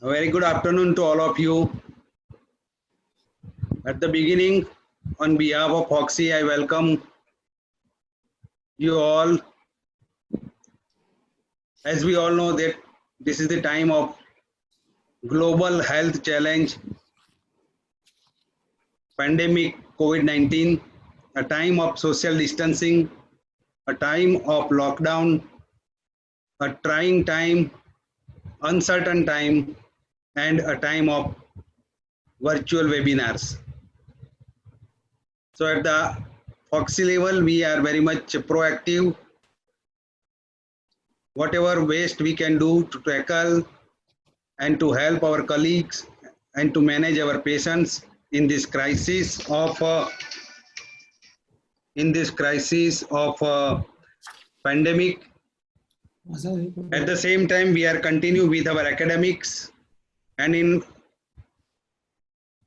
A very good afternoon to all of you. At the beginning, on behalf of Foxy, I welcome you all. As we all know that this is the time of global health challenge, pandemic COVID-19, a time of social distancing, a time of lockdown, a trying time, uncertain time, and a time of virtual webinars. So at the Foxy level, we are very much proactive. Whatever waste we can do to tackle and to help our colleagues and to manage our patients in this crisis of pandemic. At the same time, we are continue with our academics, and in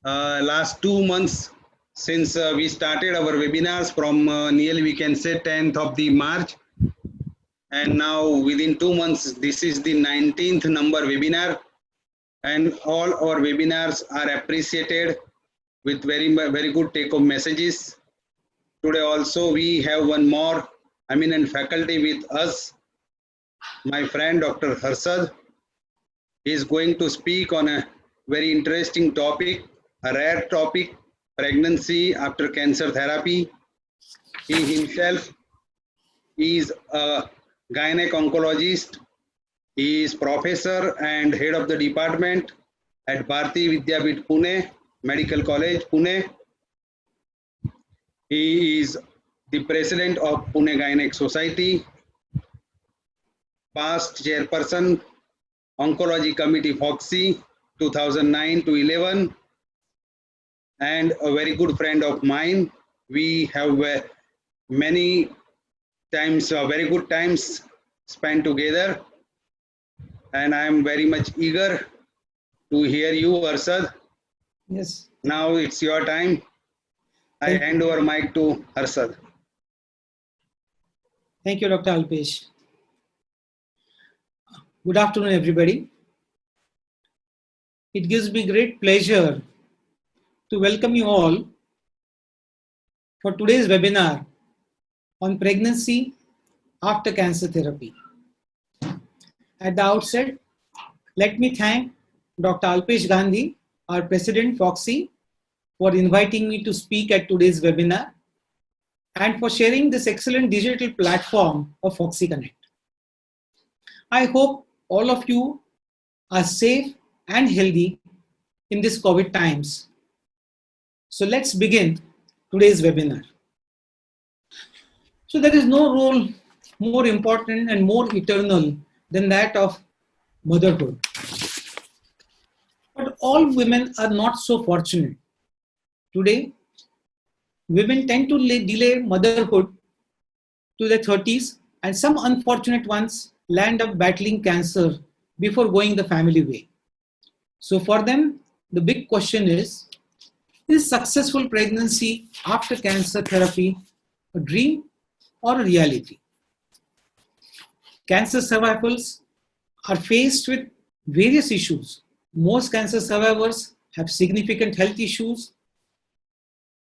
last 2 months since we started our webinars from nearly we can say 10th of the March, and now within 2 months this is the 19th number webinar, and all our webinars are appreciated with very good take home messages. Today also we have one more eminent faculty with us, my friend Dr. Harshad. He is going to speak on a very interesting topic, a rare topic, pregnancy after cancer therapy. He himself is a gynec oncologist. He is professor and head of the department at Bharati Vidyapeeth Pune, Medical College, Pune. He is the president of Pune Gynec Society, past chairperson, Oncology Committee Foxy 2009 to 11, and a very good friend of mine. We have many times, very good times spent together, and I am very much eager to hear you, Harshad. Yes. Now it's your time. I hand over mic to Harshad. Thank you, Dr. Alpesh. Good afternoon, everybody. It gives me great pleasure to welcome you all for today's webinar on pregnancy after cancer therapy. At the outset, let me thank Dr. Alpesh Gandhi, our President Foxy, for inviting me to speak at today's webinar and for sharing this excellent digital platform of Foxy Connect. I hope all of you are safe and healthy in this COVID times. So let's begin today's webinar. So there is no role more important and more eternal than that of motherhood. But all women are not so fortunate. Today, women tend to delay motherhood to their 30s, and some unfortunate ones land up battling cancer before going the family way. So for them, the big question is successful pregnancy after cancer therapy a dream or a reality? Cancer survivors are faced with various issues. Most cancer survivors have significant health issues,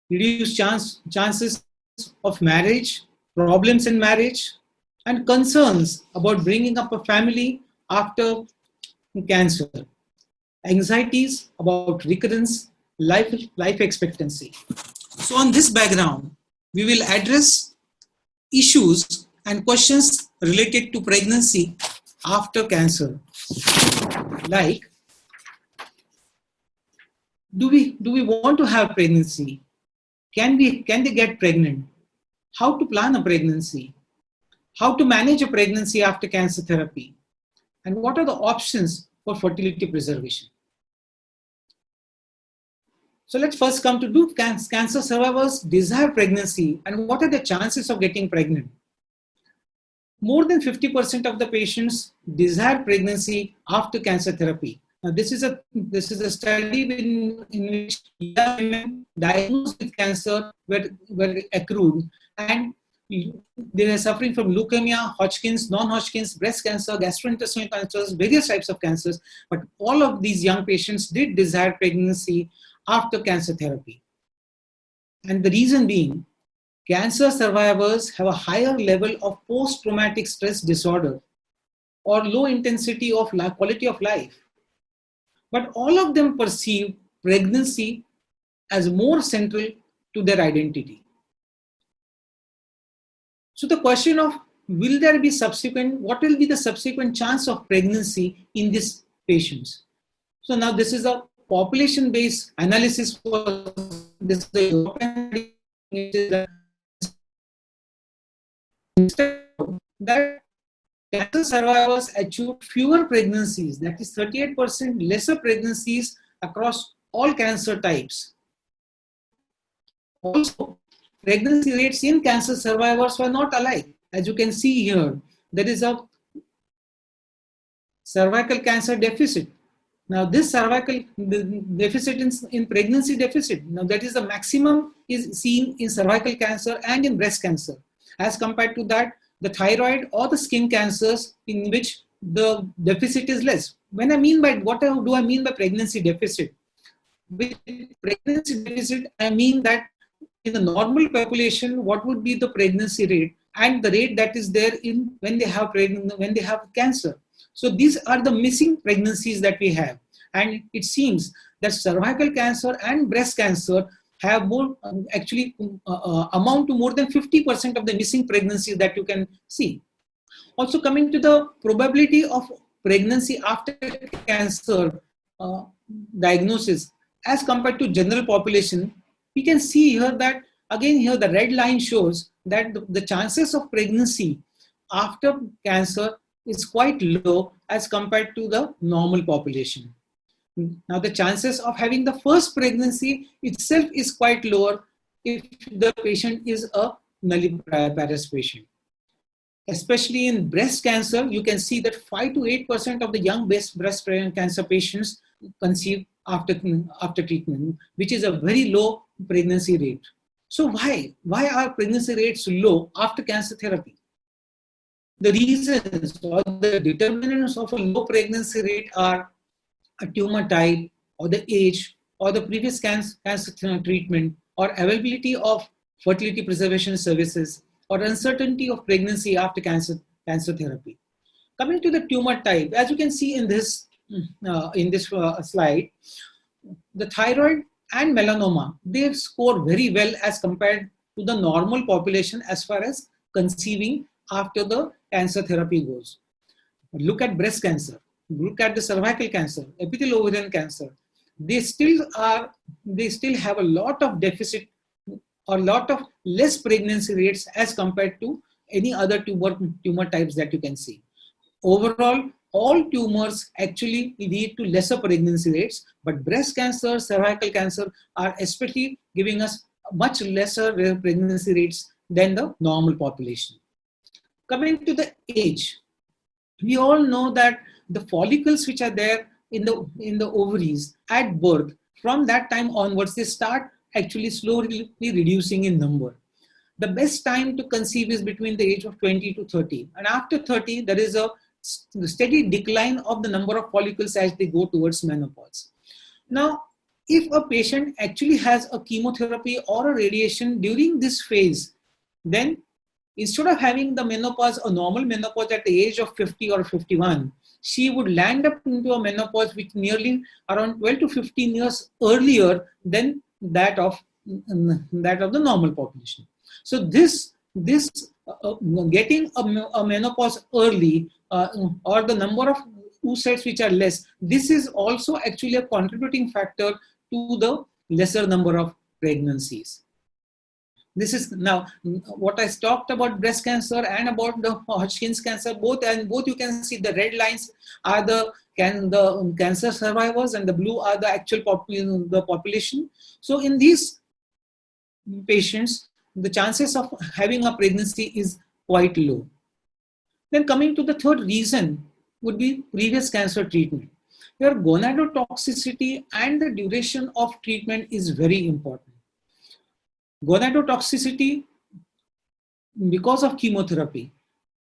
reduced chances of marriage, problems in marriage, and concerns about bringing up a family after cancer, anxieties about recurrence, life expectancy. So on this background, we will address issues and questions related to pregnancy after cancer, like do we want to have pregnancy? Can they get pregnant? How to plan a pregnancy? How to manage a pregnancy after cancer therapy? And what are the options for fertility preservation? So let's first come to, do cancer survivors desire pregnancy, and what are the chances of getting pregnant? More than 50% of the patients desire pregnancy after cancer therapy. Now, this is a study in which young women diagnosed with cancer were accrued, and they are suffering from leukemia, Hodgkin's, non-Hodgkin's, breast cancer, gastrointestinal cancers, various types of cancers. But all of these young patients did desire pregnancy after cancer therapy. And the reason being, cancer survivors have a higher level of post-traumatic stress disorder or low intensity of quality of life. But all of them perceive pregnancy as more central to their identity. So the question of will there be subsequent, what will be the subsequent chance of pregnancy in these patients? So now this is a population-based analysis for this the European that cancer survivors achieved fewer pregnancies, that is 38% lesser pregnancies across all cancer types. Also, pregnancy rates in cancer survivors were not alike. As you can see here, there is a cervical cancer deficit. Now, this cervical deficit in pregnancy deficit, now that is the maximum is seen in cervical cancer and in breast cancer. As compared to that, the thyroid or the skin cancers in which the deficit is less. When I mean by, what do I mean by pregnancy deficit? With pregnancy deficit, I mean that in the normal population, what would be the pregnancy rate and the rate that is there in when they have cancer. So these are the missing pregnancies that we have. And it seems that cervical cancer and breast cancer have more, actually amount to more than 50% of the missing pregnancies that you can see. Also coming to the probability of pregnancy after cancer diagnosis as compared to general population, we can see here that again here the red line shows that the chances of pregnancy after cancer is quite low as compared to the normal population. Now the chances of having the first pregnancy itself is quite lower if the patient is a nulliparous patient. Especially in breast cancer, you can see that 5 to 8% of the young breast cancer patients conceive after treatment, which is a very low pregnancy rate. So why are pregnancy rates low after cancer therapy? The reasons or the determinants of a low pregnancy rate are a tumor type or the age or the previous cancer treatment or availability of fertility preservation services or uncertainty of pregnancy after cancer therapy. Coming to the tumor type, as you can see in this slide, the thyroid and melanoma, they score very well as compared to the normal population as far as conceiving after the cancer therapy goes. Look at breast cancer, look at the cervical cancer, epithelial ovarian cancer. They still have a lot of deficit or a lot of less pregnancy rates as compared to any other tumor types that you can see. Overall, all tumors actually lead to lesser pregnancy rates, but breast cancer, cervical cancer are especially giving us much lesser pregnancy rates than the normal population. Coming to the age, we all know that the follicles which are there in the ovaries at birth, from that time onwards, they start actually slowly reducing in number. The best time to conceive is between the age of 20 to 30. And after 30, there is a steady decline of the number of follicles as they go towards menopause. Now, if a patient actually has a chemotherapy or a radiation during this phase, then instead of having the menopause, a normal menopause at the age of 50 or 51, she would land up into a menopause which nearly around 12 to 15 years earlier than that of the normal population. So this getting a menopause early or the number of oocytes which are less, this is also actually a contributing factor to the lesser number of pregnancies. This is now what I talked about breast cancer and about the Hodgkin's cancer. Both you can see the red lines are the cancer survivors and the blue are the actual population. So in these patients, the chances of having a pregnancy is quite low. Then coming to the third reason would be previous cancer treatment. Here gonadotoxicity and the duration of treatment is very important. Gonadotoxicity because of chemotherapy.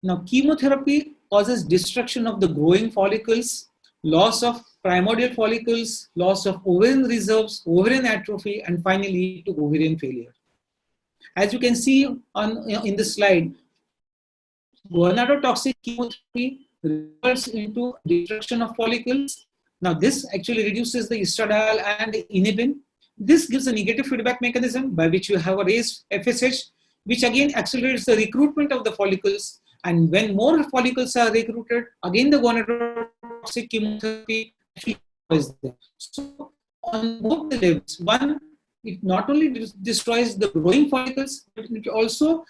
Now, chemotherapy causes destruction of the growing follicles, loss of primordial follicles, loss of ovarian reserves, ovarian atrophy, and finally to ovarian failure. As you can see in the slide, gonadotoxic chemotherapy results into destruction of follicles. Now, this actually reduces the estradiol and inhibin. This gives a negative feedback mechanism by which you have a raised FSH, which again accelerates the recruitment of the follicles. And when more follicles are recruited, again the gonadotoxic chemotherapy actually destroys them. So, on both the levels, one, it not only destroys the growing follicles, but it also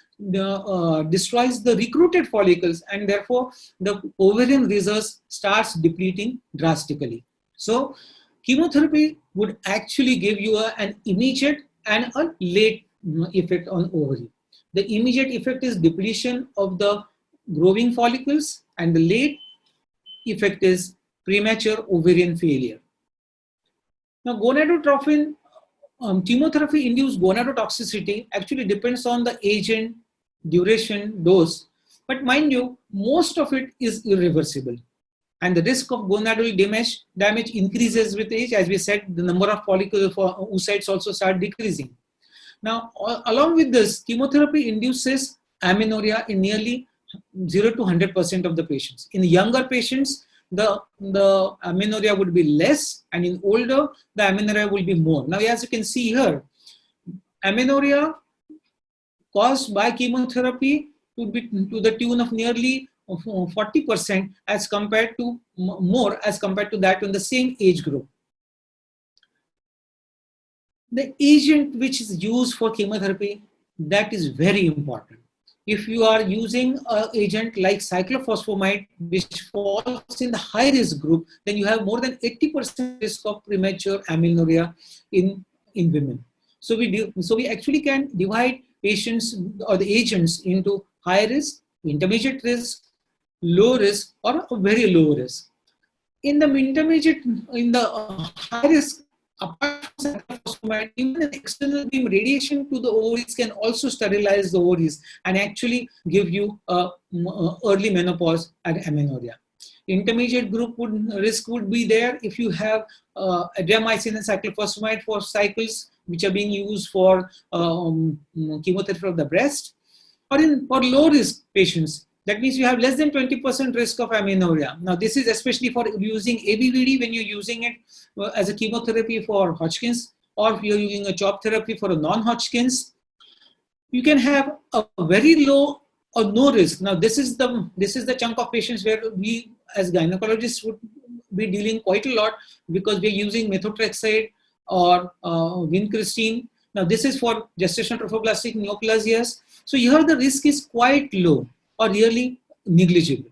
destroys the recruited follicles, and therefore the ovarian reserves starts depleting drastically. So chemotherapy would actually give you an immediate and a late effect on ovary. The immediate effect is depletion of the growing follicles, and the late effect is premature ovarian failure. Now, gonadotropin chemotherapy-induced gonadotoxicity actually depends on the agent, duration, dose. But mind you, most of it is irreversible. And the risk of gonadal damage increases with age. As we said, the number of follicular oocytes also start decreasing. Now, along with this, chemotherapy induces amenorrhea in nearly 0 to 100% of the patients. In younger patients, the amenorrhea would be less, and in older, the amenorrhea will be more. Now, as you can see here, amenorrhea caused by chemotherapy would be to the tune of nearly 40% as compared to more as compared to that in the same age group. The agent which is used for chemotherapy, that is very important. If you are using an agent like cyclophosphamide, which falls in the high risk group, then you have more than 80% risk of premature amenorrhea in women. So we actually can divide patients or the agents into high risk, intermediate risk, low risk, or a very low risk. In the intermediate, in the high risk, apart from cyclophosphamide, even an external beam radiation to the ovaries can also sterilize the ovaries and actually give you early menopause and amenorrhea. Intermediate group risk would be there if you have adriamycin and cyclophosphamide for cycles which are being used for chemotherapy of the breast, or for low risk patients. That means you have less than 20% risk of amenorrhea. Now, this is especially for using ABVD when you're using it as a chemotherapy for Hodgkin's, or if you're using a CHOP therapy for a non-Hodgkin's. You can have a very low or no risk. Now, this is the chunk of patients where we as gynecologists would be dealing quite a lot, because we're using methotrexate or vincristine. Now, this is for gestational trophoblastic neoplasias. So here the risk is quite low or really negligible.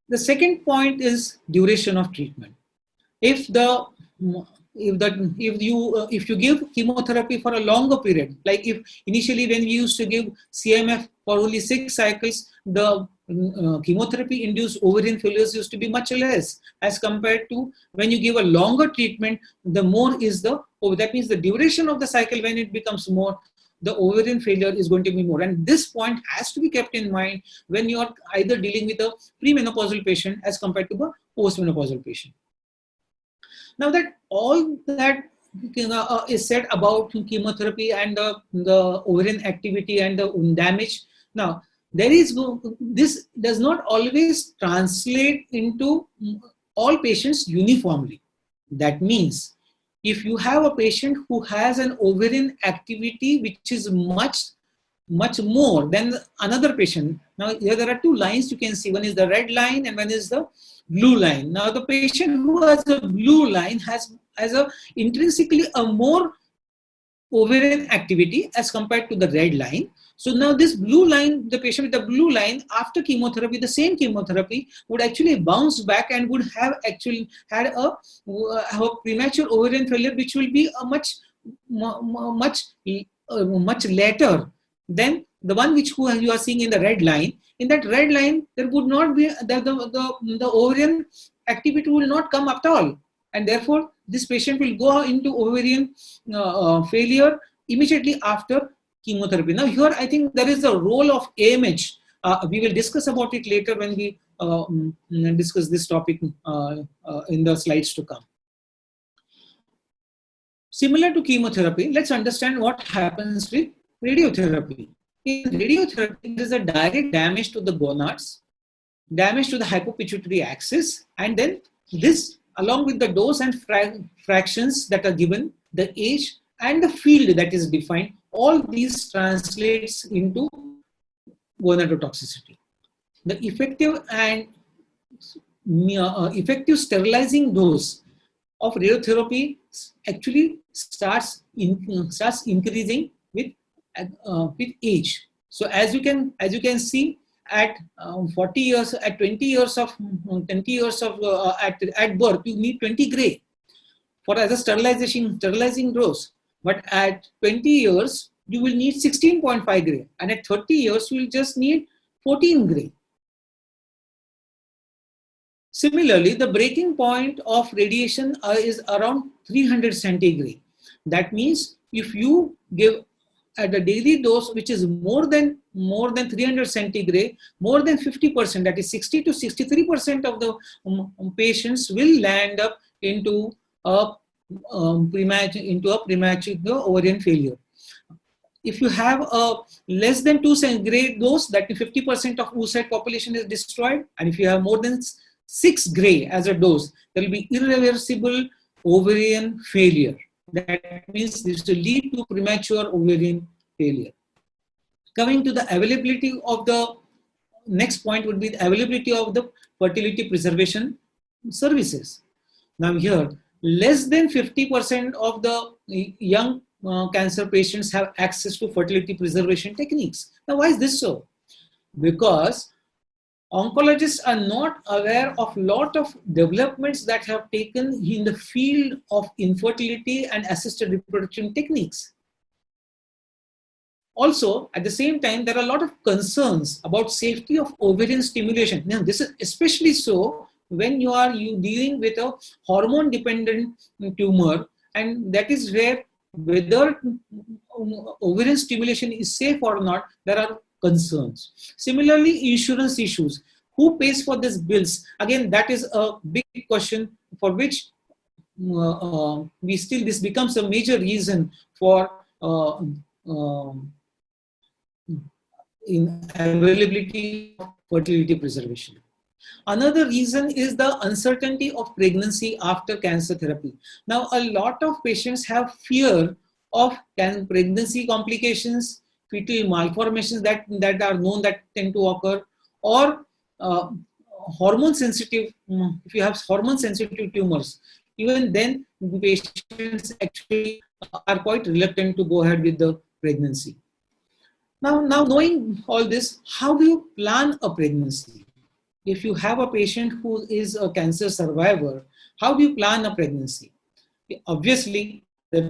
The second point is duration of treatment. If you give chemotherapy for a longer period, like if initially when we used to give CMF for only 6 cycles, the chemotherapy-induced ovarian failures used to be much less as compared to when you give a longer treatment, the more is that means the duration of the cycle, when it becomes more, the ovarian failure is going to be more. And this point has to be kept in mind when you are either dealing with a premenopausal patient as compared to a postmenopausal patient. Now that all that is said about chemotherapy and the ovarian activity and the damage, now this does not always translate into all patients uniformly. That means if you have a patient who has an ovarian activity which is much more than another patient. Now here there are 2 lines you can see. One is the red line and one is the blue line. Now the patient who has a blue line has a intrinsically a more ovarian activity as compared to the red line. So now this blue line, the patient with the blue line, after chemotherapy, the same chemotherapy would actually bounce back and would have actually had a premature ovarian failure, which will be a much later than the one which you are seeing in the red line. In that red line, there would not be the ovarian activity will not come at all, and therefore this patient will go into ovarian failure immediately after chemotherapy. Now here I think there is a role of AMH. We will discuss about it later when we discuss this topic in the slides to come. Similar to chemotherapy, let's understand what happens with radiotherapy. In radiotherapy, there is a direct damage to the gonads, damage to the hypopituitary axis, and then this, along with the dose and fractions that are given, the age and the field that is defined, all these translates into gonadotoxicity. The effective and effective sterilizing dose of radiotherapy actually starts increasing with age. So as you can see, at 40 years, at 20 years of at birth, you need 20 gray for as a sterilizing dose. But at 20 years, you will need 16.5 gray, and at 30 years, you will just need 14 gray. Similarly, the breaking point of radiation is around 300 centigrade. That means if you give at a daily dose which is more than 300 centigrade, more than 50%, that is 60 to 63% of the patients will land up into a premature ovarian failure. If you have a less than 2 centigrade dose, that 50% of oocyte population is destroyed, and if you have more than 6 gray as a dose, there will be irreversible ovarian failure. That means this will lead to premature ovarian failure. Coming to the availability of the next point would be the availability of the fertility preservation services. Now here, less than 50% of the young cancer patients have access to fertility preservation techniques. Now why is this so? Because oncologists are not aware of a lot of developments that have taken in the field of infertility and assisted reproduction techniques. Also, at the same time, there are a lot of concerns about safety of ovarian stimulation. Now, this is especially so when you are dealing with a hormone-dependent tumor, and that is where whether ovarian stimulation is safe or not, there are concerns. Similarly, insurance issues. Who pays for these bills? Again, that is a big question for which this becomes a major reason for in availability of fertility preservation. Another reason is the uncertainty of pregnancy after cancer therapy. Now, a lot of patients have fear of pregnancy complications, fetal malformations that are known that tend to occur, or hormone sensitive, if you have hormone sensitive tumors, even then the patients actually are quite reluctant to go ahead with the pregnancy. Now knowing all this, how do you plan a pregnancy? If you have a patient who is a cancer survivor, how do you plan a pregnancy? Obviously, the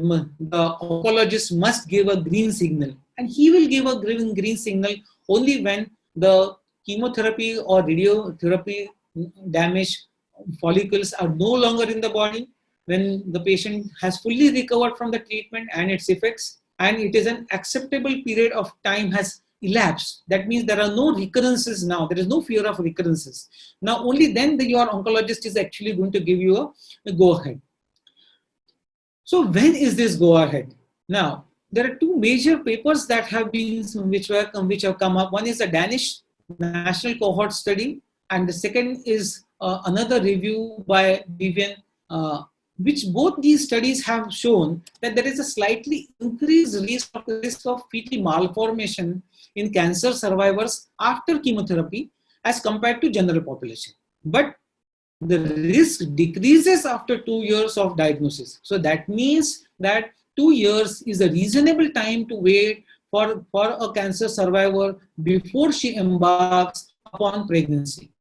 oncologist must give a green signal, and he will give a green signal only when the chemotherapy or radiotherapy damaged follicles are no longer in the body, when the patient has fully recovered from the treatment and its effects, and it is an acceptable period of time has elapsed. That means there are no recurrences now. There is no fear of recurrences. Now only then your oncologist is actually going to give you a go-ahead. So when is this go-ahead? Now, there are two major papers that have been, which have come up. One is the Danish National Cohort Study, and the second is another review by Vivian, which both these studies have shown that there is a slightly increased risk of fetal malformation in cancer survivors after chemotherapy as compared to general population. But the risk decreases after 2 years of diagnosis. So that means that 2 years is a reasonable time to wait for a cancer survivor before she embarks upon pregnancy.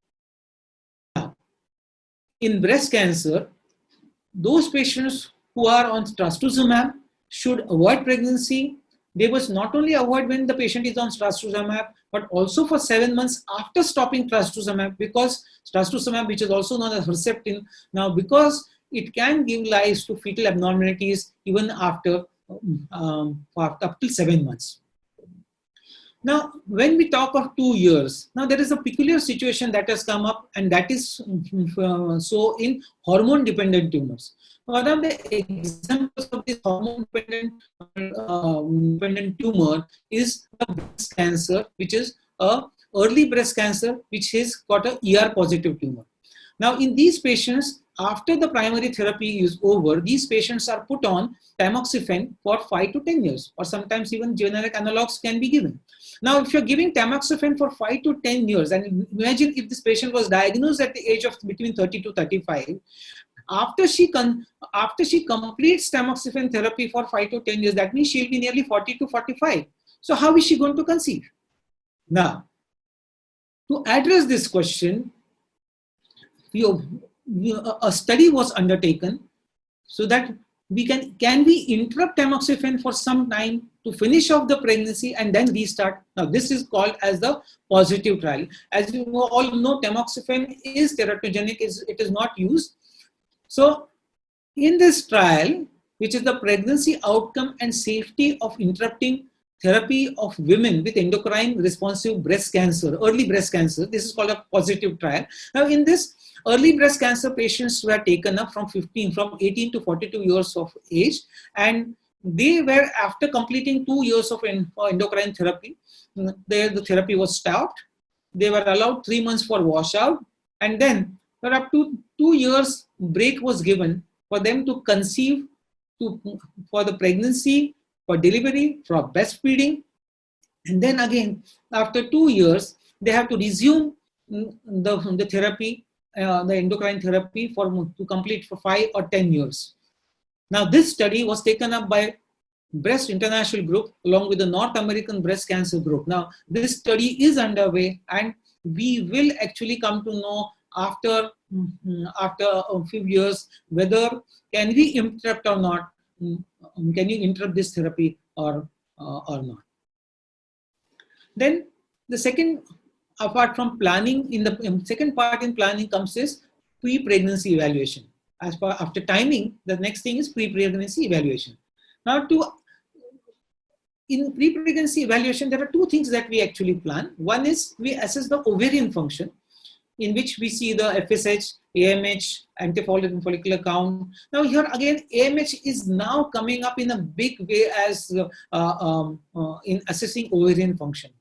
Now, in breast cancer, those patients who are on trastuzumab should avoid pregnancy. They must not only avoid when the patient is on trastuzumab, but also for 7 months after stopping trastuzumab, because trastuzumab, which is also known as Herceptin, now because it can give rise to fetal abnormalities even after up till 7 months. Now, when we talk of 2 years, now there is a peculiar situation that has come up, and that is so in hormone-dependent tumors. One of the examples of this hormone-dependent tumor is a breast cancer, which is a early breast cancer, which has got a ER-positive tumor. Now, in these patients, after the primary therapy is over, these patients are put on tamoxifen for 5 to 10 years, or sometimes even generic analogs can be given. Now, if you're giving tamoxifen for 5 to 10 years, and imagine if this patient was diagnosed at the age of between 30 to 35, after she completes tamoxifen therapy for 5 to 10 years, that means she'll be nearly 40 to 45. So how is she going to conceive? Now, to address this question, a study was undertaken so that we can we interrupt tamoxifen for some time to finish off the pregnancy and then restart. Now, this is called as the positive trial. As you all know, tamoxifen is teratogenic, it is not used. So, in this trial, which is the pregnancy outcome and safety of interrupting therapy of women with endocrine responsive breast cancer, early breast cancer, this is called a positive trial. Now, in this, early breast cancer patients were taken up from 18 to 42 years of age, and they were, after completing 2 years of endocrine therapy, the therapy was stopped. They were allowed 3 months for washout, and then for up to 2 years break was given for them to conceive, for the pregnancy, for delivery, for breastfeeding, and then again after 2 years they have to resume the therapy, the endocrine therapy to complete for 5 or 10 years. Now, this study was taken up by Breast International Group along with the North American Breast Cancer Group. Now, this study is underway, and we will actually come to know after a few years whether can we interrupt or not. Can you interrupt this therapy or not? Then the second, apart from planning, in the second part in planning comes is pre-pregnancy evaluation. As far after timing, the next thing is pre-pregnancy evaluation. Now, in pre-pregnancy evaluation, there are two things that we actually plan. One is we assess the ovarian function, in which we see the FSH, AMH, anti-follicular count. Now, here again, AMH is now coming up in a big way as in assessing ovarian function.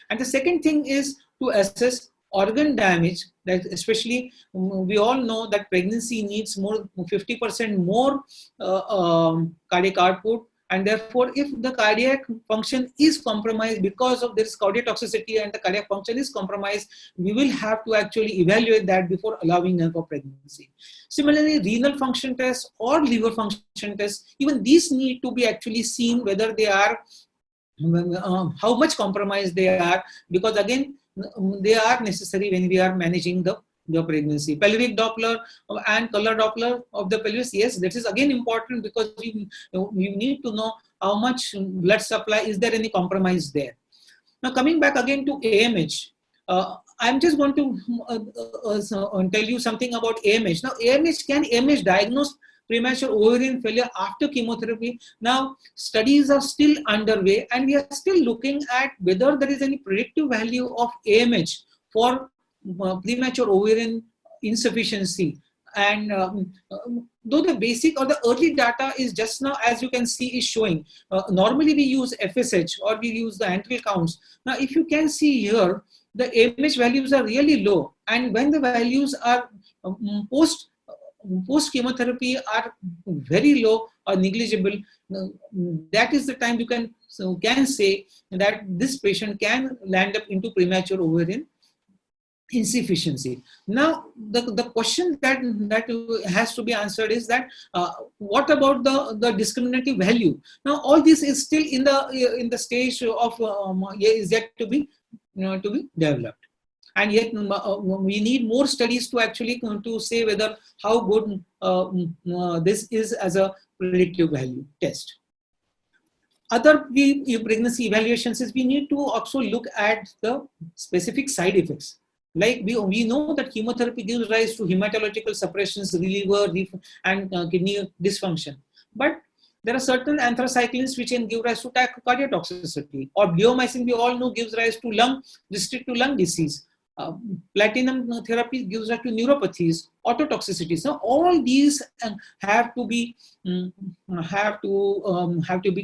And the second thing is to assess organ damage, that especially we all know that pregnancy needs 50% more cardiac output, and therefore if the cardiac function is compromised because of this cardiotoxicity and the cardiac function is compromised, we will have to actually evaluate that before allowing them for pregnancy. Similarly, renal function tests or liver function tests, even these need to be actually seen whether they are how much compromised they are, because again they are necessary when we are managing the pregnancy. Pelvic Doppler and color Doppler of the pelvis, yes, that is again important, because we need to know how much blood supply, is there any compromise there. Now, coming back again to AMH, I'm just going to tell you something about AMH. Now, can AMH diagnose premature ovarian failure after chemotherapy? Now, studies are still underway, and we are still looking at whether there is any predictive value of AMH for premature ovarian insufficiency. And though the basic or the early data is just now, as you can see, is showing, normally we use FSH or we use the antral counts. Now, if you can see here, the AMH values are really low, and when the values are post chemotherapy are very low or negligible, that is the time you can say that this patient can land up into premature ovarian insufficiency. Now, the question that has to be answered is that what about the discriminative value? Now, all this is still in the stage of is yet to be developed, and yet we need more studies to actually to say whether how good this is as a predictive value test. Other pregnancy evaluations is we need to also look at the specific side effects. Like we know that chemotherapy gives rise to hematological suppressions, liver and kidney dysfunction. But There are certain anthracyclines which can give rise to cardiotoxicity, or bleomycin we all know gives rise to lung disease. Platinum therapy gives rise to neuropathies, autotoxicity. So all these have to be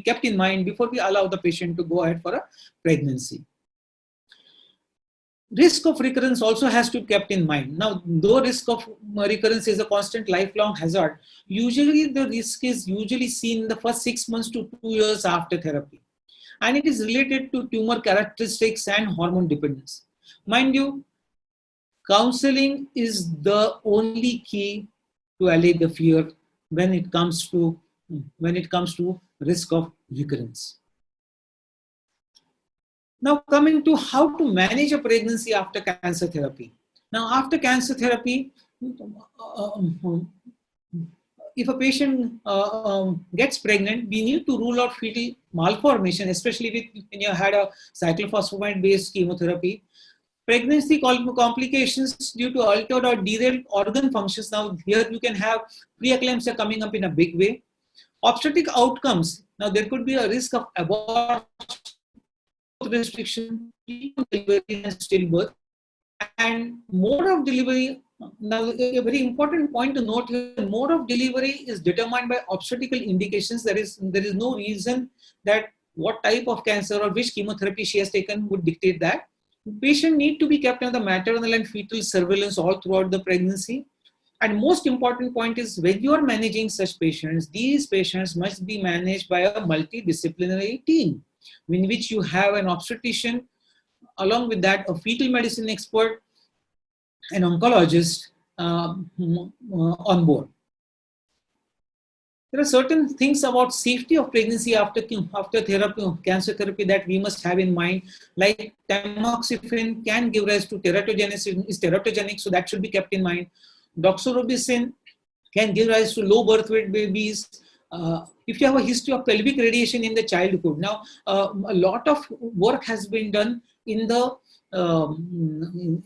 kept in mind before we allow the patient to go ahead for a pregnancy. Risk of recurrence also has to be kept in mind. Now, though risk of recurrence is a constant lifelong hazard, usually the risk is usually seen in the first 6 months to 2 years after therapy. And it is related to tumor characteristics and hormone dependence. Mind you, counseling is the only key to allay the fear when it comes to risk of recurrence. Now, coming to how to manage a pregnancy after cancer therapy. Now, after cancer therapy, if a patient gets pregnant, we need to rule out fetal malformation, especially when you had a cyclophosphamide-based chemotherapy. Pregnancy complications due to altered or derailed organ functions. Now, here you can have preeclampsia coming up in a big way. Obstetric outcomes. Now, there could be a risk of abortion, restriction, delivery, and stillbirth. And mode of delivery. Now, a very important point to note here: mode of delivery is determined by obstetrical indications. There is no reason that what type of cancer or which chemotherapy she has taken would dictate that. Patient need to be kept under maternal and fetal surveillance all throughout the pregnancy. And most important point is, when you are managing such patients, these patients must be managed by a multidisciplinary team, in which you have an obstetrician, along with that a fetal medicine expert, an oncologist on board. There are certain things about safety of pregnancy after therapy, cancer therapy, that we must have in mind. Like tamoxifen can give rise to teratogenesis, is teratogenic, so that should be kept in mind. Doxorubicin can give rise to low birth weight babies. If you have a history of pelvic radiation in the childhood, now a lot of work has been done in the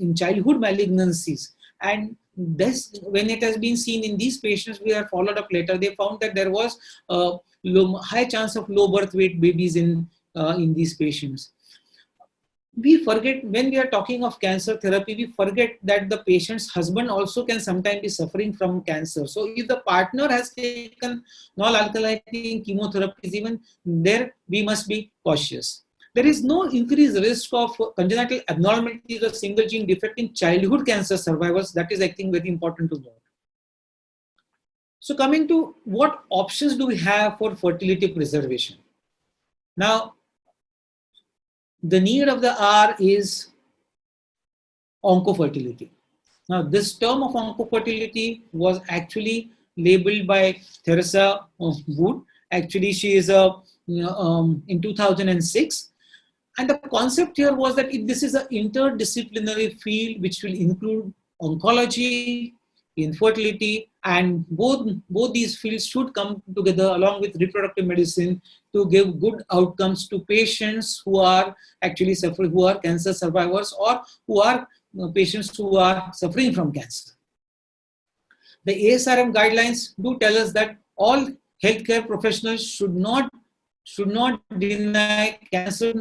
in childhood malignancies, and this, when it has been seen in these patients, we have followed up later, they found that there was a high chance of low birth weight babies in these patients. We forget, when we are talking of cancer therapy, we forget that the patient's husband also can sometimes be suffering from cancer. So if the partner has taken non-alkylating chemotherapies, even there we must be cautious. There is no increased risk of congenital abnormalities or single gene defect in childhood cancer survivors. That is, I think, very important to note. So coming to what options do we have for fertility preservation? Now, the need of the hour is oncofertility. Now, this term of oncofertility was actually labeled by Theresa Wood. Actually, she is in 2006. And the concept here was that if this is an interdisciplinary field which will include oncology, infertility, and both these fields should come together along with reproductive medicine to give good outcomes to patients who are actually suffering, who are cancer survivors, or who are patients who are suffering from cancer. The ASRM guidelines do tell us that all healthcare professionals should not deny cancer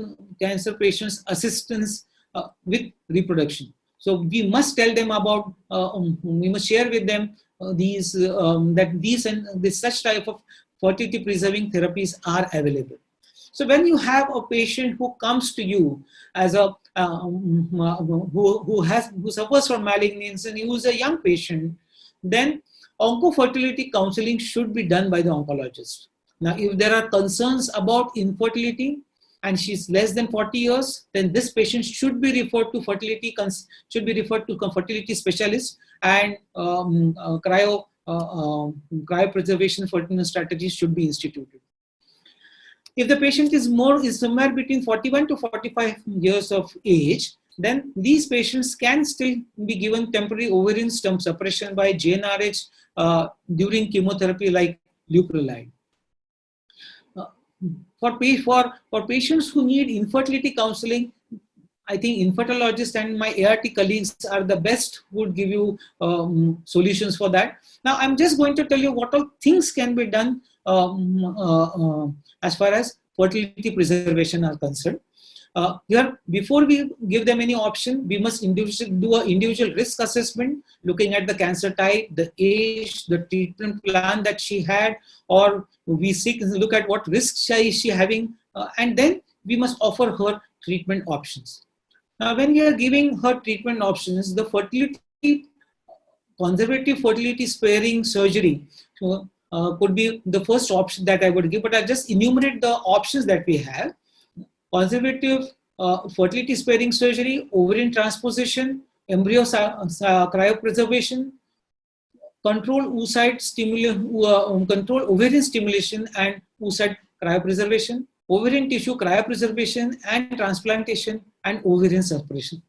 patients assistance with reproduction. So we must tell them about, we must share with them such type of fertility preserving therapies are available. So when you have a patient who comes to you as a who suffers from malignancy and who is a young patient, then oncofertility counseling should be done by the oncologist. Now, if there are concerns about infertility and she's less than 40 years, then this patient should be referred to fertility specialist, and cryopreservation fertility strategies should be instituted. If the patient is somewhere between 41 to 45 years of age, then these patients can still be given temporary ovarian stump suppression by GnRH during chemotherapy like leuprolide. For patients who need infertility counseling, I think infertilologists and my ART colleagues are the best who would give you solutions for that. Now, I'm just going to tell you what all things can be done as far as fertility preservation are concerned. Here, before we give them any option, we must do an individual risk assessment, looking at the cancer type, the age, the treatment plan that she had, or we look at what risks is she having, and then we must offer her treatment options. Now, when we are giving her treatment options, the conservative fertility sparing surgery could be the first option that I would give, but I'll just enumerate the options that we have. Conservative fertility sparing surgery, ovarian transposition, embryo cryopreservation, control ovarian stimulation and oocyte cryopreservation, ovarian tissue cryopreservation and transplantation, and ovarian suppression.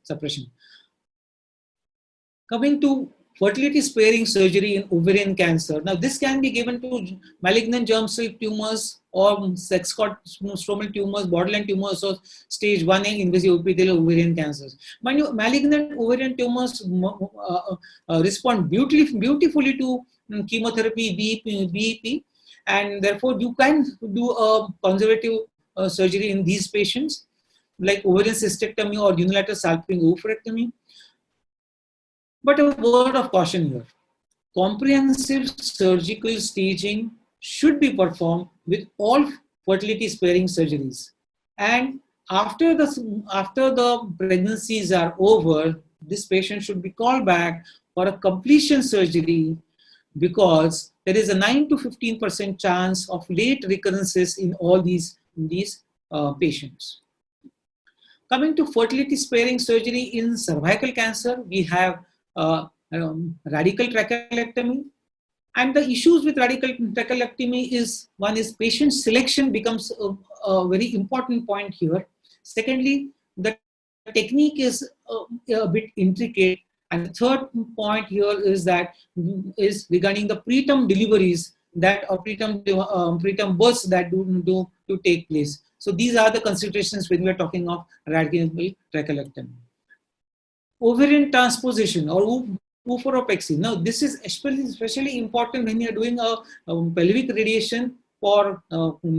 Coming to fertility sparing surgery in ovarian cancer. Now, this can be given to malignant germ cell tumors or stromal tumors, borderline tumors, or stage 1A invasive epithelial ovarian cancers. Malignant ovarian tumors respond beautifully to chemotherapy, BEP, and therefore you can do a conservative surgery in these patients, like ovarian cystectomy or unilateral salping oophorectomy. But a word of caution here. Comprehensive surgical staging should be performed with all fertility sparing surgeries. And after the pregnancies are over, this patient should be called back for a completion surgery, because there is a 9 to 15% chance of late recurrences in all these patients. Coming to fertility sparing surgery in cervical cancer, we have radical trachelectomy. And the issues with radical trachelectomy is, one is patient selection becomes a very important point here. Secondly, the technique is a bit intricate. And the third point here is regarding the preterm deliveries or preterm births that do take place. So these are the considerations when we are talking of radical trachelectomy. Ovarian transposition or oophoropexy. Now, this is especially important when you are doing a pelvic radiation for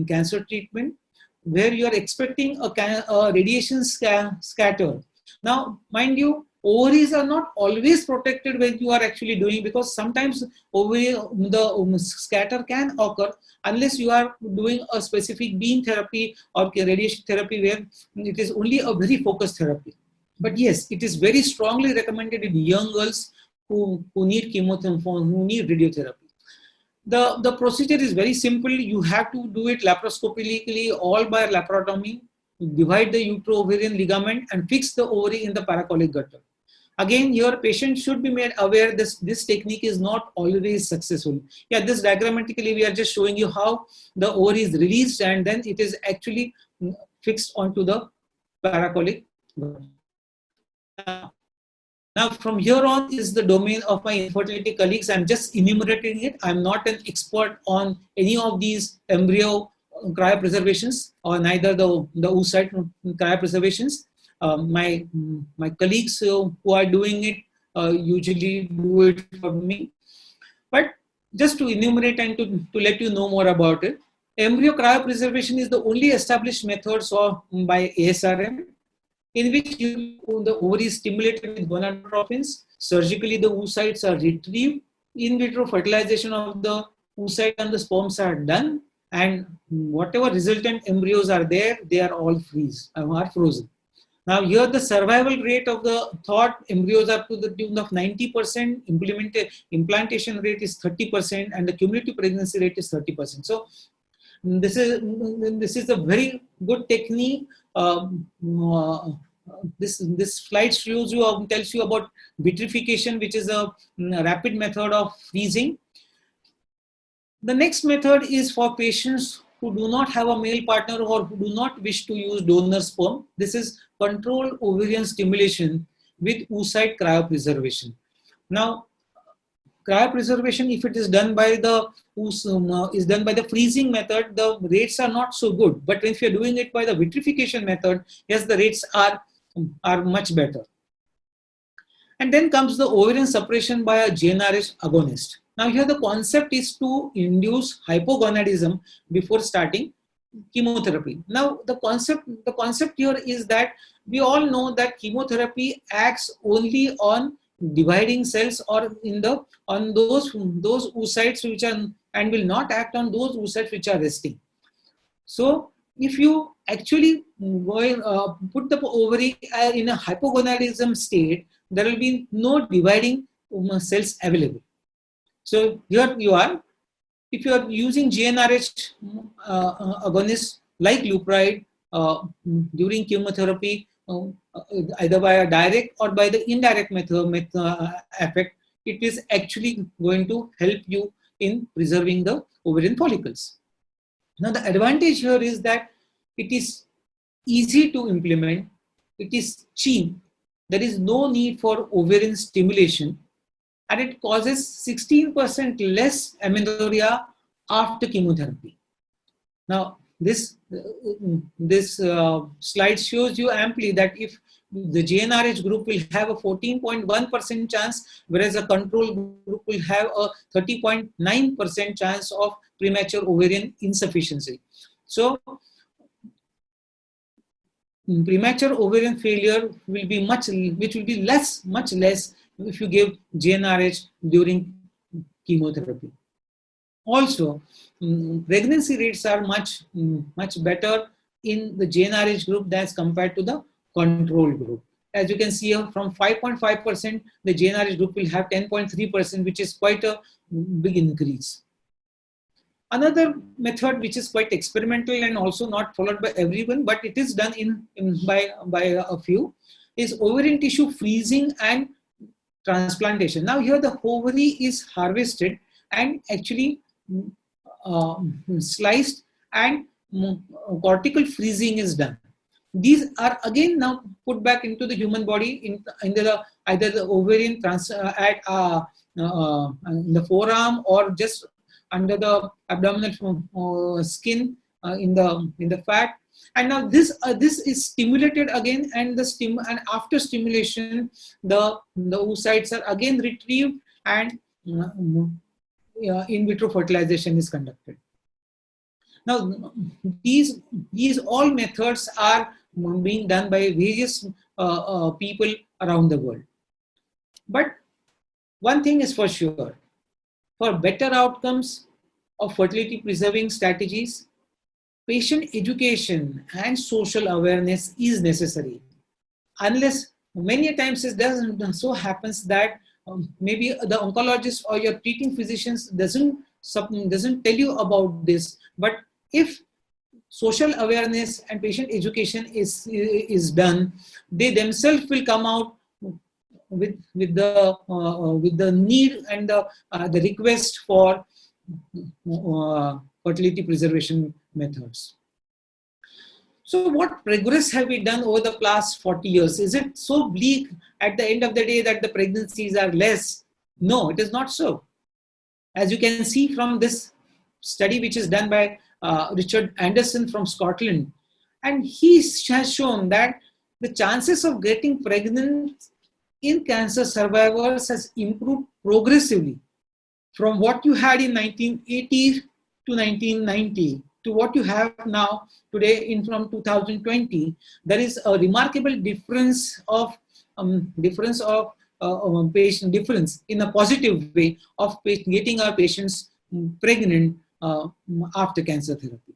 cancer treatment, where you are expecting a radiation scatter. Now, mind you, ovaries are not always protected when you are actually doing, because sometimes the scatter can occur unless you are doing a specific beam therapy or radiation therapy, where it is only a very focused therapy. But yes, it is very strongly recommended in young girls who need chemotherapy, who need radiotherapy. The procedure is very simple. You have to do it laparoscopically, all by laparotomy. Divide the uterovarian ligament and fix the ovary in the paracolic gutter. Again, your patient should be made aware this technique is not always successful. Yeah, this diagrammatically we are just showing you how the ovary is released and then it is actually fixed onto the paracolic gutter. Now, from here on is the domain of my infertility colleagues. I'm just enumerating it. I'm not an expert on any of these embryo cryopreservations or neither the oocyte cryopreservations. My colleagues who are doing it usually do it for me. But just to enumerate and to let you know more about it, embryo cryopreservation is the only established method by ASRM, in which the ovary is stimulated with gonadotropins. Surgically, the oocytes are retrieved. In vitro fertilization of the oocyte and the sperms are done. And whatever resultant embryos are there, they are all frozen. Now, here the survival rate of the thought embryos are to the tune of 90%, implantation rate is 30%, and the cumulative pregnancy rate is 30%. So, this is a very good technique. This slide tells you about vitrification, which is a rapid method of freezing. The next method is for patients who do not have a male partner or who do not wish to use donor sperm. This is controlled ovarian stimulation with oocyte cryopreservation. Now, cryopreservation, if it is done by the freezing method, the rates are not so good. But if you're doing it by the vitrification method, yes, the rates are much better. And then comes the ovarian suppression by a GnRH agonist. Now here the concept is to induce hypogonadism before starting chemotherapy. Now the concept here is that we all know that chemotherapy acts only on dividing cells or on those oocytes which are, and will not act on those oocytes which are resting. So if you actually put the ovary in a hypogonadism state, there will be no dividing cells available. So here you are, if you are using GnRH agonists like Leupride during chemotherapy, either by a direct or by the indirect method effect, it is actually going to help you in preserving the ovarian follicles. Now the advantage here is that it is easy to implement, it is cheap, there is no need for ovarian stimulation, and it causes 16% less amenorrhea after chemotherapy. Now this slide shows you amply that if the GnRH group will have a 14.1% chance, whereas a control group will have a 30.9% chance of premature ovarian insufficiency. So premature ovarian failure will be much less if you give GnRH during chemotherapy. Also, pregnancy rates are much better in the GnRH group as compared to the control group. As you can see here, from 5.5%, the GnRH group will have 10.3%, which is quite a big increase. Another method which is quite experimental and also not followed by everyone, but it is done by a few, is ovarian tissue freezing and transplantation. Now here the ovary is harvested and actually sliced, and cortical freezing is done. These are again now put back into the human body in either the ovarian in the forearm or just under the abdominal skin in the fat, and now this is stimulated again, and after stimulation the oocytes are again retrieved, and in vitro fertilization is conducted. Now these all methods are being done by various people around the world, but one thing is for sure: for better outcomes of fertility preserving strategies, patient education and social awareness is necessary. Unless many times it doesn't so happens that maybe the oncologist or your treating physicians doesn't tell you about this, but if social awareness and patient education is done, they themselves will come out with the need and the request for fertility preservation methods. So what progress have we done over the past 40 years? Is it so bleak at the end of the day that the pregnancies are less? No, it is not so. As you can see from this study which is done by Richard Anderson from Scotland, and he has shown that the chances of getting pregnant in cancer survivors has improved progressively from what you had in 1980 to 1990 to what you have now today from 2020. There is a remarkable difference in a positive way of getting our patients pregnant after cancer therapy.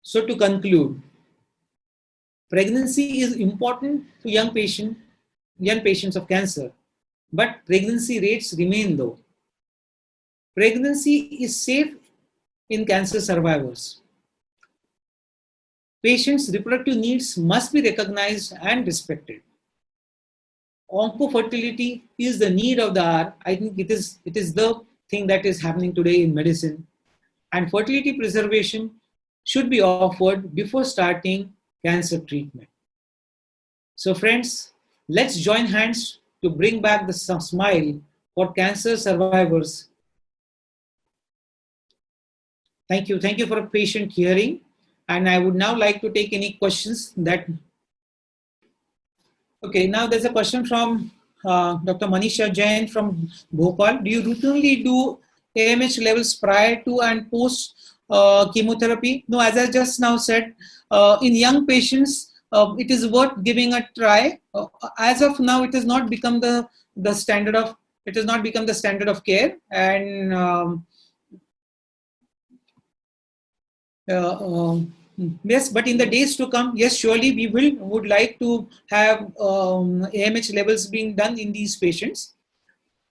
So to conclude, pregnancy is important to young patients of cancer, but pregnancy rates remain low. Pregnancy is safe in cancer survivors. Patients' reproductive needs must be recognized and respected. Oncofertility is the need of the hour. I think it is the thing that is happening today in medicine, and fertility preservation should be offered before starting cancer treatment. So friends, let's join hands to bring back the smile for cancer survivors. Thank you for a patient hearing, and I would now like to take any questions that. Okay, now there's a question from Dr. Manisha Jain from Bhopal. Do you routinely do AMH levels prior to and post chemotherapy? No, as I just now said, in young patients, it is worth giving a try. As of now, it has not become the standard of it has not become the standard of care, and yes, but in the days to come, yes, surely we would like to have AMH levels being done in these patients.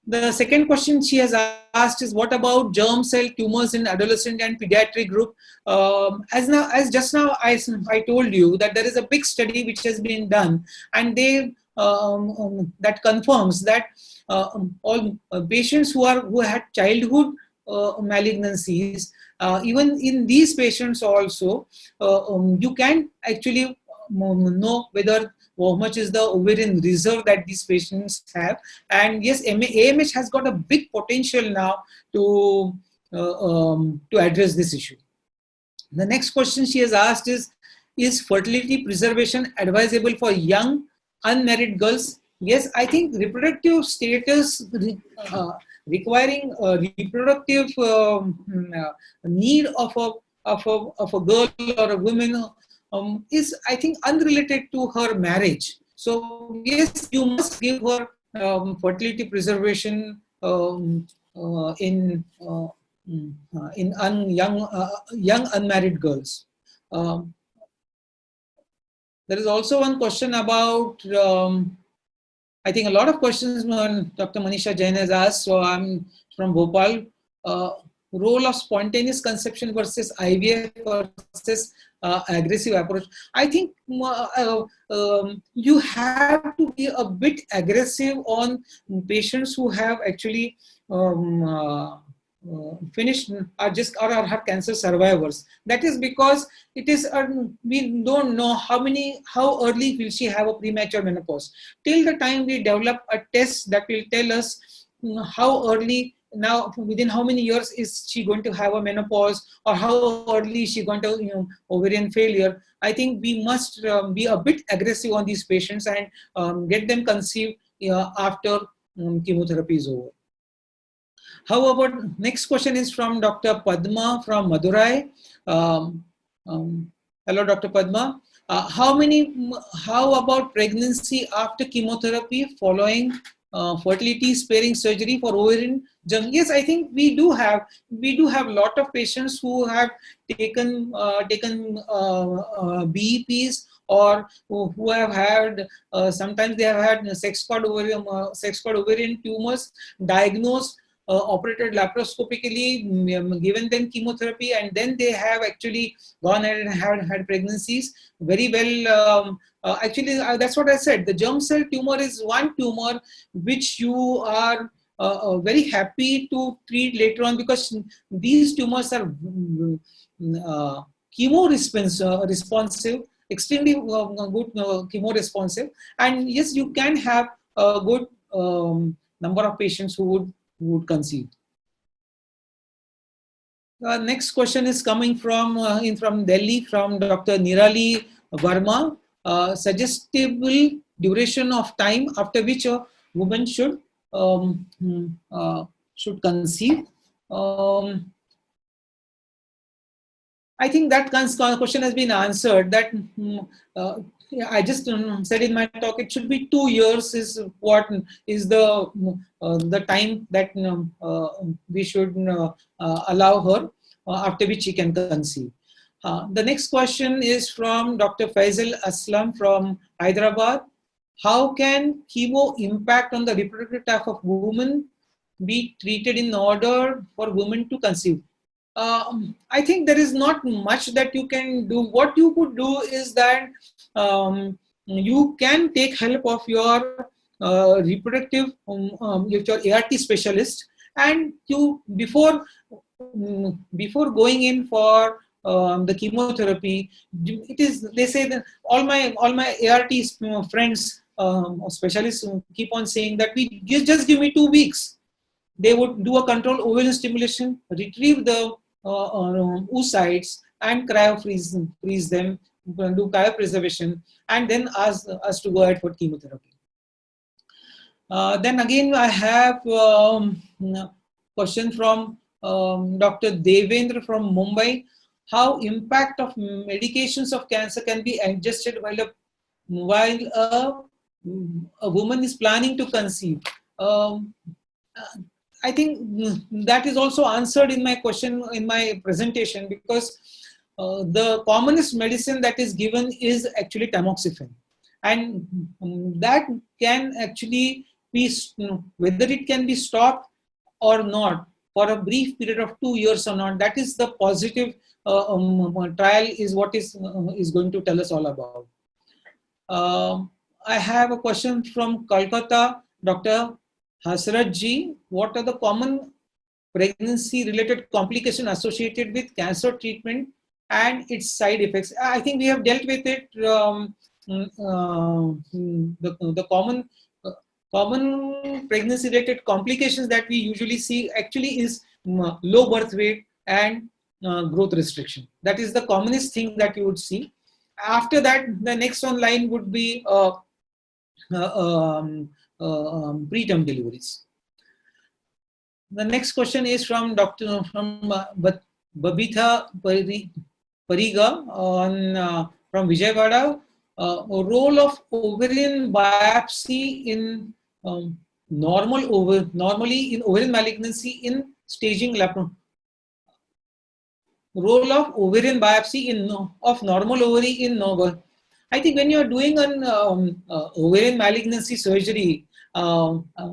The second question she has asked is, what about germ cell tumors in adolescent and pediatric group? As just now I told you that there is a big study which has been done, and they that confirms that all patients who had childhood malignancies, even in these patients also, you can actually know whether how much is the ovarian reserve that these patients have. And yes, AMH has got a big potential now to address this issue. The next question she has asked is fertility preservation advisable for young unmarried girls? Yes, I think reproductive status requiring reproductive need of a girl or a woman is, I think, unrelated to her marriage. So yes, you must give her fertility preservation in young unmarried girls. There is also one question about, I think a lot of questions Dr. Manisha Jain has asked. So I'm from Bhopal. Role of spontaneous conception versus IVF versus aggressive approach. I think you have to be a bit aggressive on patients who have actually finished or have cancer survivors. That is because it is we don't know how early will she have a premature menopause. Till the time we develop a test that will tell us how early, now within how many years is she going to have a menopause, or how early is she going to ovarian failure. I think we must be a bit aggressive on these patients and get them conceived after chemotherapy is over. How about, next question is from Dr. Padma from Madurai. Hello, Dr. Padma. How about pregnancy after chemotherapy following fertility sparing surgery for ovarian germ? Yes, I think we do have a lot of patients who have taken BEPs, or who have had sometimes they have had sex cord ovarian tumors diagnosed, operated laparoscopically, given them chemotherapy, and then they have actually gone ahead and had pregnancies very well. Actually, that's what I said. The germ cell tumor is one tumor which you are very happy to treat later on, because these tumors are chemo responsive, extremely good chemo responsive, and yes, you can have a good number of patients who would conceive. Next question is coming from Delhi, from Dr. Nirali Verma. Suggestible duration of time after which a woman should conceive. I think that question has been answered. That I just said in my talk, it should be 2 years is what is the time that we should allow her, after which she can conceive. The next question is from Dr. Faisal Aslam from Hyderabad. How can chemo impact on the reproductive tract of women be treated in order for women to conceive? I think there is not much that you can do. What you could do is that you can take help of your reproductive, your ART specialist, and you before going in for the chemotherapy, it is, they say that all my ART friends, specialists keep on saying that we just give me 2 weeks. They would do a controlled ovarian stimulation, retrieve the oocytes and freeze them, do cryopreservation, and then ask us to go ahead for chemotherapy. Then again, I have a question from Dr. Devendra from Mumbai. How impact of medications of cancer can be adjusted while a woman is planning to conceive? Um, I think that is also answered in my question in my presentation, because the commonest medicine that is given is actually tamoxifen, and that can actually be, whether it can be stopped or not for a brief period of 2 years or not, that is the positive trial is what is going to tell us all about. I have a question from Kolkata, Dr. Hasrat ji. What are the common pregnancy related complications associated with cancer treatment and its side effects? I think we have dealt with it. The common pregnancy related complications that we usually see actually is low birth weight and growth restriction. That is the commonest thing that you would see. After that, the next online would be preterm deliveries. The next question is from Babitha Pariga from Vijayawada. Role of ovarian biopsy in normally in ovarian malignancy in staging role of ovarian biopsy of normal ovary in novel. I think when you are doing an ovarian malignancy surgery,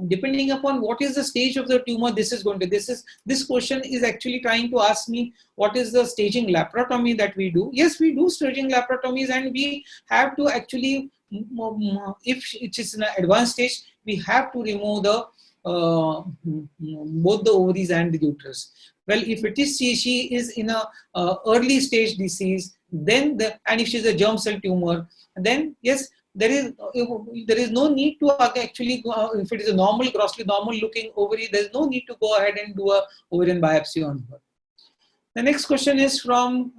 depending upon what is the stage of the tumor, this question is actually trying to ask me what is the staging laparotomy that we do. Yes, we do staging laparotomies, and we have to actually, if it is in an advanced stage, we have to remove the both the ovaries and the uterus. Well, if it is she is in a early stage disease, then and if she is a germ cell tumor, then yes, there is no need to actually go, if it is a normal, grossly normal looking ovary, there is no need to go ahead and do a ovarian biopsy on her. The next question is from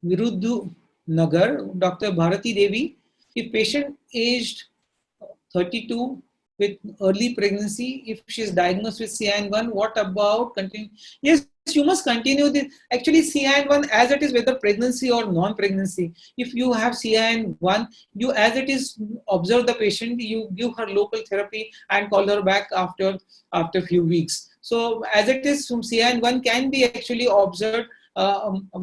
Virudhu Nagar, Dr. Bharati Devi. If patient aged 32 with early pregnancy, if she is diagnosed with CIN1, what about continue? Yes, you must continue this. Actually, CIN1 as it is, whether pregnancy or non-pregnancy. If you have CIN1, you as it is observe the patient, you give her local therapy and call her back after a few weeks. So as it is, from CIN1 can be actually observed.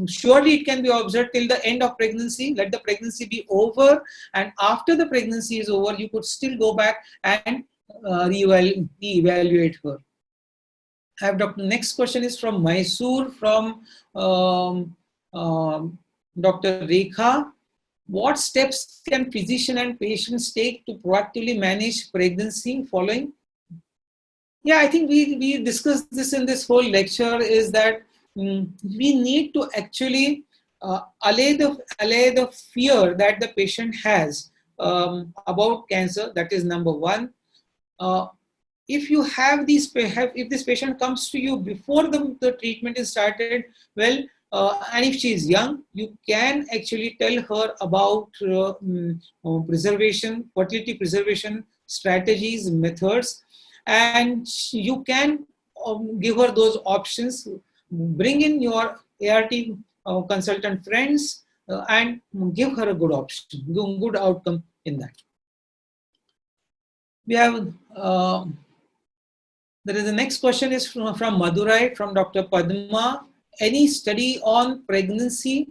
Surely it can be observed till the end of pregnancy. Let the pregnancy be over, and after the pregnancy is over, you could still go back and re-evaluate her. I have next question is from Mysore, from Dr. Rekha. What steps can physician and patients take to proactively manage pregnancy following? Yeah, I think we discussed this in this whole lecture, is that we need to actually allay the fear that the patient has about cancer. That is number one. If you have if this patient comes to you before the treatment is started, well, and if she is young, you can actually tell her about preservation, fertility preservation strategies, methods, and you can give her those options. Bring in your ART consultant friends and give her a good option, good outcome in that. We have there is the next question is from Madurai, from Dr. Padma. Any study on pregnancy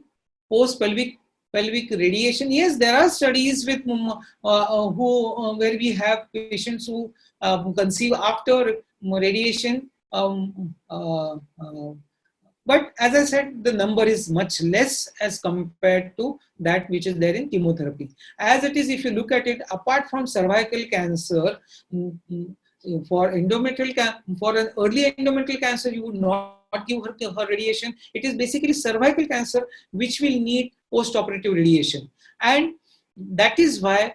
post pelvic radiation? Yes, there are studies with where we have patients who conceive after radiation. But as I said, the number is much less as compared to that which is there in chemotherapy. As it is, if you look at it, apart from cervical cancer, for for an early endometrial cancer, you would not give her radiation. It is basically cervical cancer which will need post-operative radiation, and that is why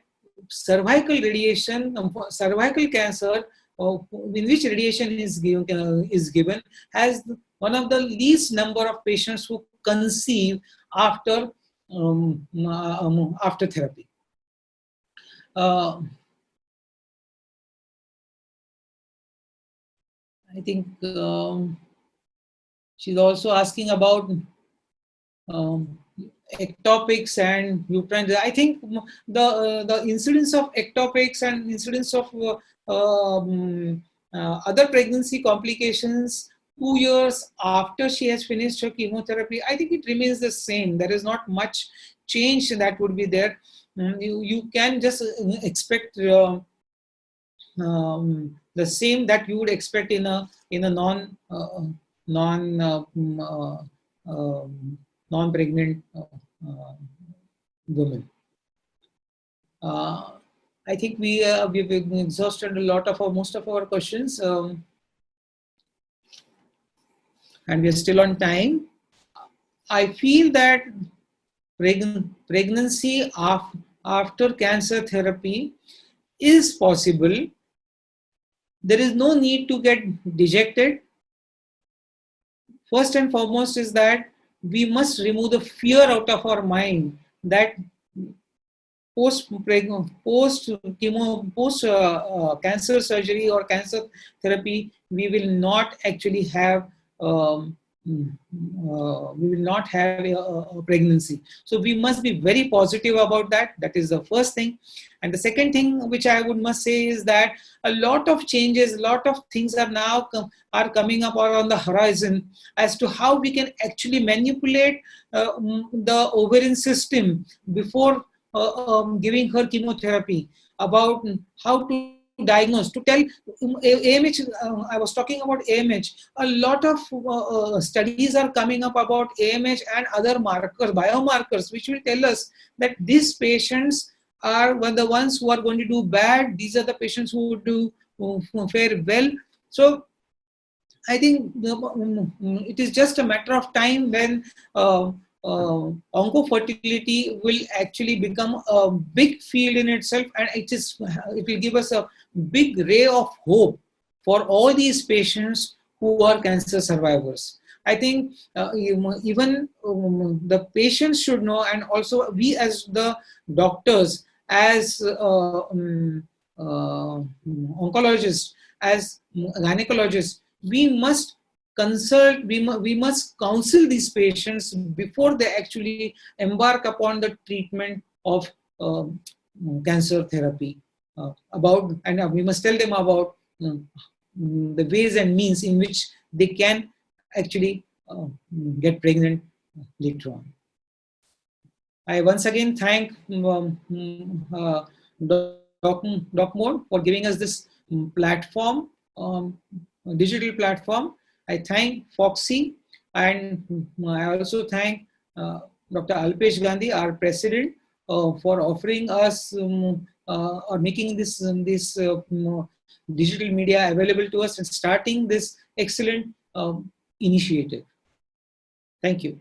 cervical radiation, cervical cancer, in which radiation is given, has one of the least number of patients who conceive after after therapy. I think she's also asking about ectopics and uterine. I think the incidence of ectopics and incidence of other pregnancy complications 2 years after she has finished her chemotherapy, I think it remains the same. There is not much change that would be there. You can just expect the same that you would expect in a non non-pregnant women. I think we've exhausted a lot of most of our questions, and we are still on time. I feel that pregnancy after cancer therapy is possible. There is no need to get dejected. First and foremost is that we must remove the fear out of our mind that post cancer surgery or cancer therapy, we will not actually have a pregnancy. So we must be very positive about that. That is the first thing. And the second thing which I must say is that a lot of changes, a lot of things are now coming up or on the horizon as to how we can actually manipulate the ovarian system before giving her chemotherapy, about how to diagnose, to tell AMH. I was talking about AMH. A lot of studies are coming up about AMH and other markers, biomarkers, which will tell us that these patients are the ones who are going to do bad. These are the patients who would do fare well. So I think it is just a matter of time when oncofertility will actually become a big field in itself, and it will give us a big ray of hope for all these patients who are cancer survivors. I think even the patients should know, and also we as the doctors, as oncologists, as gynecologists, we must consult, we must counsel these patients before they actually embark upon the treatment of cancer therapy. And we must tell them about the ways and means in which they can actually get pregnant later on. I once again thank DocMode for giving us this platform, digital platform. I thank Foxy, and I also thank Dr. Alpesh Gandhi, our president, for offering us or making this digital media available to us and starting this excellent initiative. Thank you.